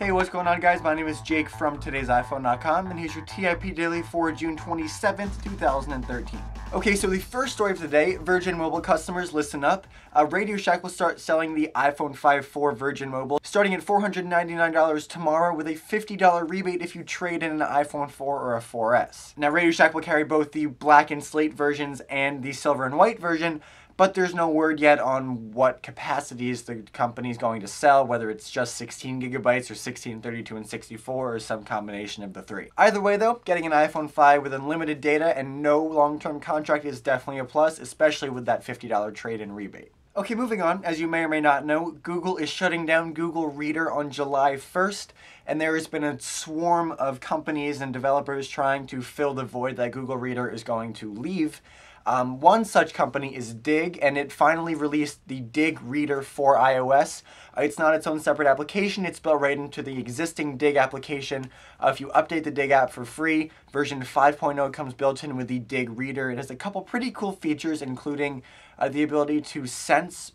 Hey, what's going on, guys? My name is Jake from TodaysiPhone.com, and here's your TIP Daily for June 27th, 2013. Okay, so the first story of the day, Virgin Mobile customers, listen up. Radio Shack will start selling the iPhone 5 for Virgin Mobile, starting at $499 tomorrow with a $50 rebate if you trade in an iPhone 4 or a 4S. Now, Radio Shack will carry both the black and slate versions and the silver and white version, but there's no word yet on what capacities the company's going to sell, whether it's just 16 gigabytes or 16, 32, and 64, or some combination of the three. Either way though, getting an iPhone 5 with unlimited data and no long-term contract is definitely a plus, especially with that $50 trade-in rebate. Okay, moving on. As you may or may not know, Google is shutting down Google Reader on July 1st, and there has been a swarm of companies and developers trying to fill the void that Google Reader is going to leave. One such company is Digg, and it finally released the Digg Reader for iOS. It's not its own separate application, it's built right into the existing Digg application. If you update the Digg app for free, version 5.0 comes built in with the Digg Reader. It has a couple pretty cool features, including the ability to sense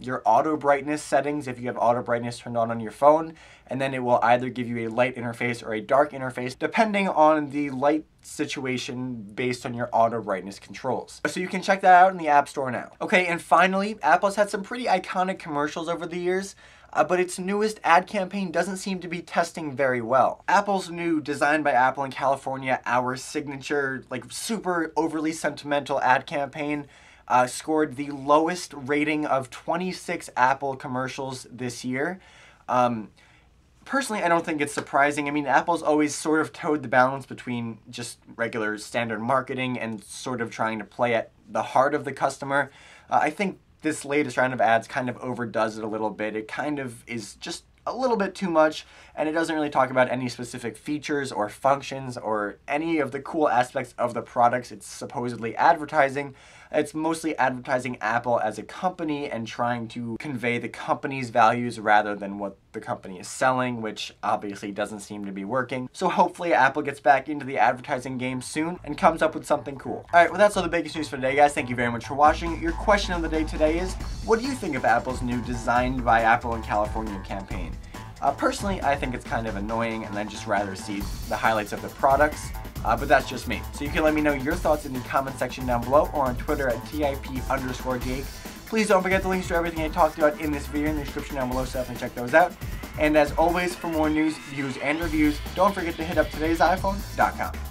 your auto brightness settings if you have auto brightness turned on your phone, and then it will either give you a light interface or a dark interface, depending on the light situation based on your auto brightness controls. So you can check that out in the App Store now. Okay, and finally, Apple's had some pretty iconic commercials over the years, but its newest ad campaign doesn't seem to be testing very well. Apple's new Designed by Apple in California, Our Signature, like super overly sentimental ad campaign scored the lowest rating of 26 Apple commercials this year. Personally, I don't think it's surprising. I mean, Apple's always sort of towed the balance between just regular standard marketing and sort of trying to play at the heart of the customer. I think this latest round of ads kind of overdoes it a little bit. It kind of is just a little bit too much, and it doesn't really talk about any specific features or functions or any of the cool aspects of the products it's supposedly advertising. It's mostly advertising Apple as a company and trying to convey the company's values rather than what the company is selling, which obviously doesn't seem to be working. So hopefully Apple gets back into the advertising game soon and comes up with something cool. Alright, well, that's all the biggest news for today, guys. Thank you very much for watching. Your question of the day today is, what do you think of Apple's new Designed by Apple in California campaign? Personally, I think it's kind of annoying, and I'd just rather see the highlights of the products. But that's just me. So you can let me know your thoughts in the comment section down below or on Twitter at TIP_Jake. Please don't forget the links to everything I talked about in this video in the description down below, so definitely check those out. And as always, for more news, views, and reviews, don't forget to hit up TodaysiPhone.com.